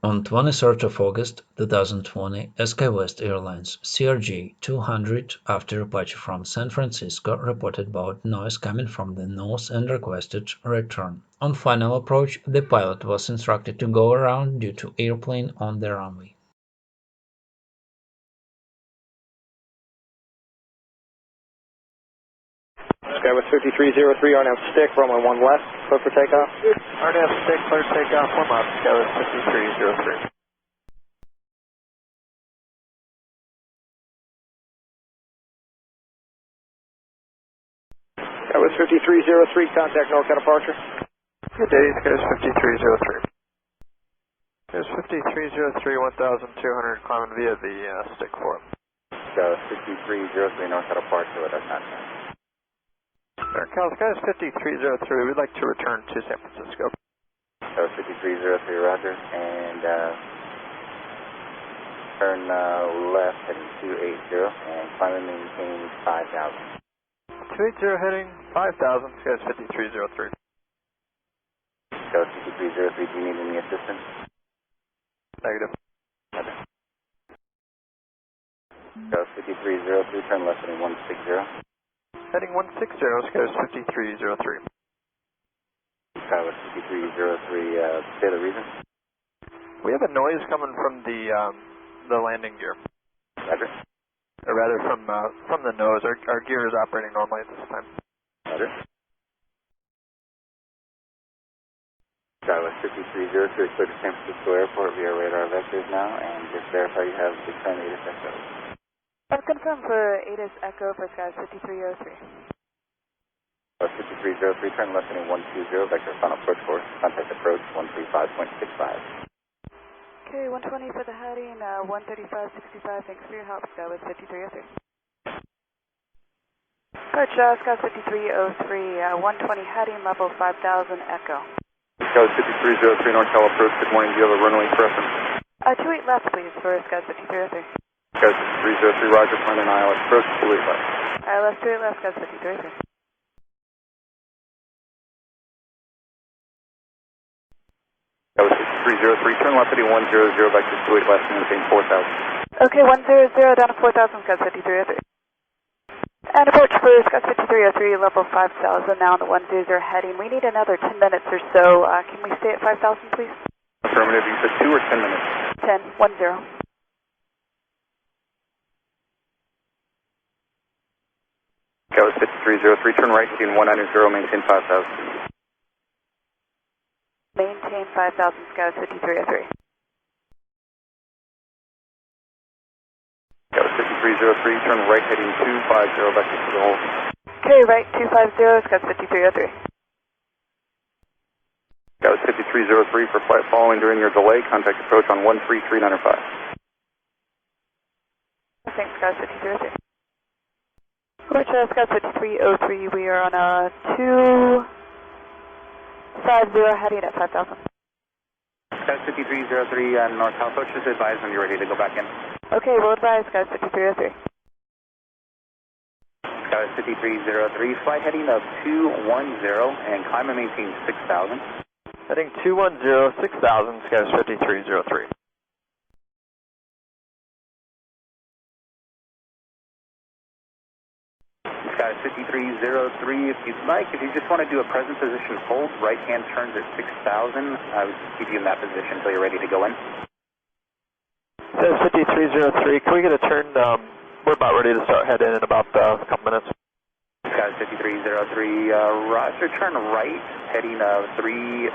On 23rd of August 2020, SkyWest Airlines CRJ-200, after departure from San Francisco, reported about noise coming from the nose and requested return. On final approach, the pilot was instructed to go around due to airplane on the runway. SkyWest 5303, RNAV SSTIK, runway 1 left, clear for takeoff. RNAV SSTIK, clear takeoff, 1 left, SkyWest 5303. SkyWest 5303, contact NORCAL departure. Good day, SkyWest 5303. SkyWest 5303, 1200, climbing via the SSTIK forum. SkyWest 5303, NORCAL departure with our contact. NORCAL, SkyWest 5303, we'd like to return to San Francisco. SkyWest 5303, roger, and turn left heading 280 and climb and maintain 5,000. 280 heading 5,000, SkyWest 5303. SkyWest 5303, do you need any assistance? Negative. Okay. SkyWest 5303, turn left heading 160. Heading 160, SkyWest 5303. SkyWest 5303, say the reason? We have a noise coming from the landing gear. Roger. Or rather from the nose. Our gear is operating normally at this time. Roger. SkyWest 5303, clear to San Francisco Airport via radar vectors now, and just verify you have the current ATIS Echo. I've confirmed for ATIS Echo for SkyWest 5303. SkyWest 5303, turn left heading 120, vector final approach course, contact approach 135.65. Okay, 120 for the heading, 135.65, thanks for your help, SkyWest 5303. Approach SkyWest 5303, 120 heading, level 5,000, Echo. SkyWest 5303, NORCAL approach, good morning, do you have a runway preference? 28 left please for SkyWest 5303. SkyWest 5303, roger, plan an ILS approach, 28 left. ILS 28 left, SkyWest 5303. SkyWest 5303, turn left heading 100, vector 28 left, and maintain 4,000. Okay, 100 down to 4,000, SkyWest 5303. And approach for SkyWest 5303, level 5,000, now on the 100 heading. We need another 10 minutes or so. Can we stay at 5,000, please? Affirmative, you said 2 or 10 minutes? 10, 10. SkyWest 5303, turn right heading 190, maintain 5,000. Maintain 5,000, SkyWest 5303. SkyWest 5303, turn right heading 250, vector to the hole. Okay, right 250, SkyWest 5303. SkyWest 5303, for flight following during your delay, contact approach on 13395. Thanks, SkyWest 5303. Approach SkyWest 5303, we are on a 250 heading at 5,000. SkyWest 5303, NORCAL approach is advised when you're ready to go back in. Okay, we'll advise SkyWest 5303. SkyWest 5303, flight heading of 210 and climb and maintain 6,000. Heading 210, 6,000, SkyWest 5303. SkyWest 5303, if you'd like, if you just want to do a present position hold, right hand turns at 6,000, I would keep you in that position until you're ready to go in. SkyWest 5303, can we get a turn? We're about ready to start heading in about a couple minutes. SkyWest 5303, roger, turn right, heading 360.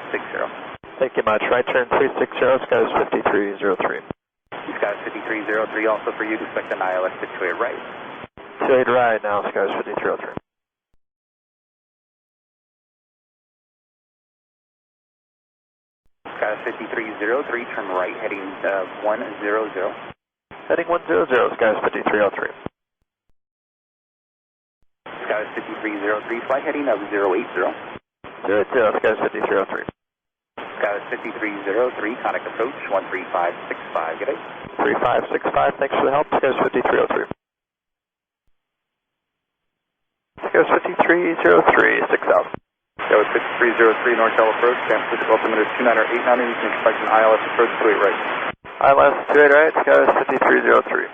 Thank you much. Right turn 360, SkyWest 5303. SkyWest 5303, also for you to expect an ILS to 28 right. 28 right now, SkyWest 5303. SkyWest 5303, turn right, heading 100. Heading 100, SkyWest 5303. SkyWest 5303, flight heading of 080. 080, SkyWest 5303. SkyWest 5303, contact approach 13565, good day. 3565, thanks for the help, SkyWest 5303. SkyWest 5303, 6,000. SkyWest 5303 NorCal approach, San Francisco altimeter 2989, and you can expect an ILS approach 28 right. ILS 28 right, SkyWest 5303.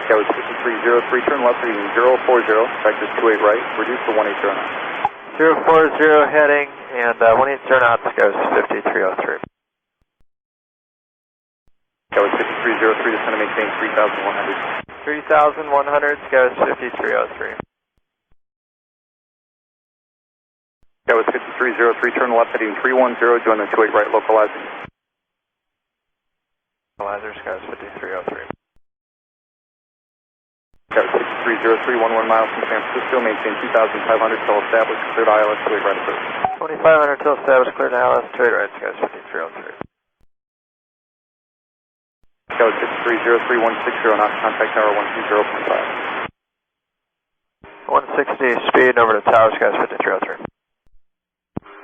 SkyWest 5303, turn left heading 040, vectors 28 right, reduce to 180 knots. 040 heading and 180 knots, SkyWest 5303. SkyWest 5303, descend to maintain 3,100. 3,100, SkyWest 5303. SkyWest 5303, turn left heading 310, join the 28 right localizer. Localizer, SkyWest 5303. SkyWest 5303, 11 miles from San Francisco, maintain 2,500 till established, cleared ILS 28 right approach. 2,500 till established, cleared ILS 28 right, SkyWest 5303. SkyWest 5303, 160 knots, contact tower 120.5. 160 speed over to tower, SkyWest 5303.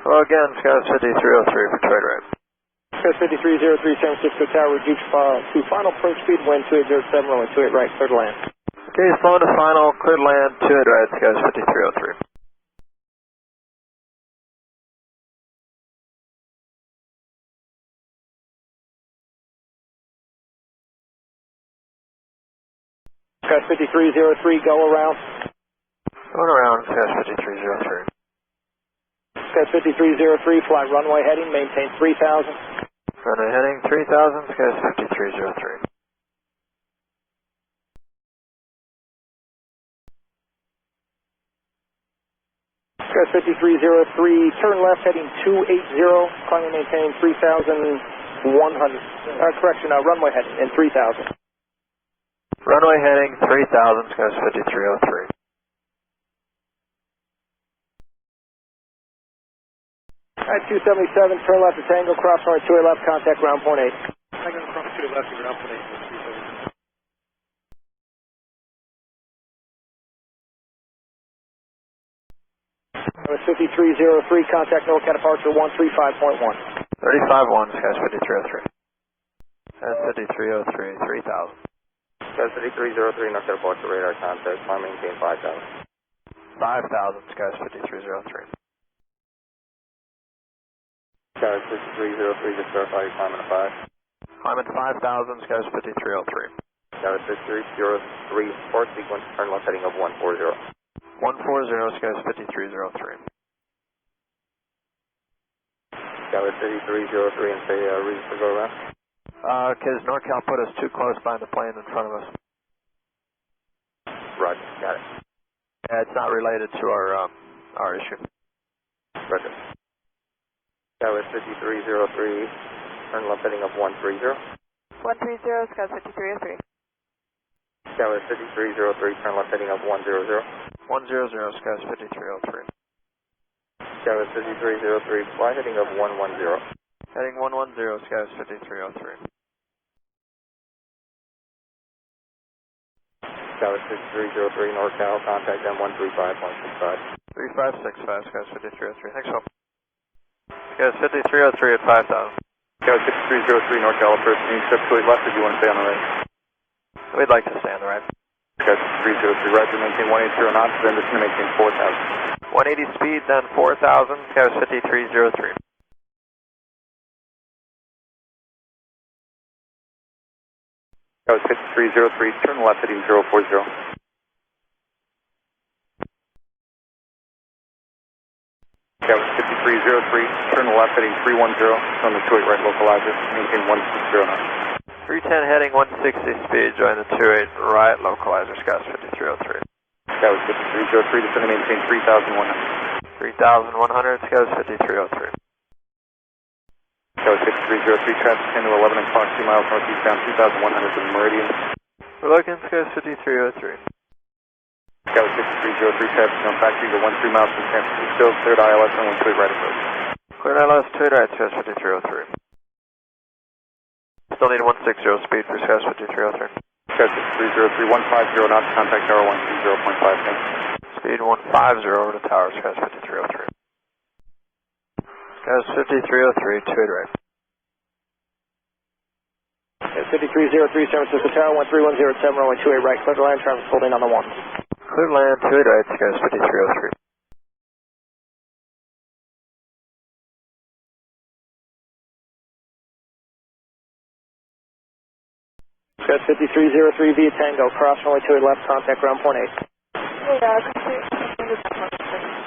Hello again, SkyWest 5303 for trade right. SkyWest 5303, San Francisco Tower, reduce to final approach speed, wind 2807, runway 28 right, clear to land. Okay, slow to final, cleared land, 28 right, SkyWest 5303. SkyWest 5303, go around. Going around, SkyWest 5303. SkyWest 5303, fly runway heading, maintain 3,000. Runway heading 3,000, SkyWest 5303. SkyWest 5303, turn left heading 280, climb and maintain 3,100. Runway heading in 3,000. Runway heading 3,000, SkyWest 5303. Alright, 277, turn left to Tango, cross runway 28 left, contact ground point 8. Tango, cross 28 left to ground point 8. SkyWest 5303, contact NORCAL departure 135.1. 35-1, SkyWest 5303. SkyWest 5303, 3,000. SkyWest 5303, NorCal departure radar contact, climb maintain 5,000. 5,000, SkyWest 5303. SkyWest 5303, just verify your climb at 5. Climb at 5,000, SkyWest 5303. SkyWest 5303, port sequence, turn left heading of 140. 140, SkyWest 5303. SkyWest 5303, and say reason for go around. Because NorCal put us too close behind the plane in front of us. Roger, got it. Yeah, it's not related to our issue. Roger. SkyWest 5303, turn left heading of 130. 130, SkyWest 5303. SkyWest 5303, turn left heading of 100. 100, SkyWest 5303. SkyWest 5303, fly heading of 110. Heading 110, SkyWest 5303. SkyWest 5303, NorCal, contact M135.65. 3565, SkyWest 5303. Thanks, Hope. SkyWest 5303 at 5,000. SkyWest 5303, NorCal approach, can you step to the left or do you want to stay on the right? We'd like to stay on the right. SkyWest 5303, roger, maintain 180 knots, then just going to maintain 4,000. 180 speed, then 4,000, SkyWest 5303. SkyWest 5303, turn left heading 040. SkyWest 5303, turn left heading 310, on the 28 right localizer, maintain 160 knots. 310 heading 160 speed, join the 28 right localizer, SkyWest 5303. SkyWest 5303, descend to maintain 3,100. 3,100, SkyWest 5303. SkyWest 5303, traffic 10 to 11 o'clock, 2 miles northeastbound, 2,100 to the meridian. We're looking SkyWest 5303. SkyWest 5303, traffic on factory to 13 miles from San Francisco, cleared ILS on 128 right approach. Cleared ILS 28 right, SkyWest 5303. Still need 160 speed for SkyWest 5303. SkyWest 5303, 150 knots, contact tower 120.5, thanks. Speed 150 over to tower, SkyWest 5303. SkyWest 5303, 28 right. SkyWest 5303 San Francisco Tower, 13107, runway 28 right, clear to land, traffic holding on the 1. Clear to land, 28 right, SkyWest 5303. SkyWest 5303 via Tango, cross runway 28 left, contact ground point 8. Yeah, I appreciate it.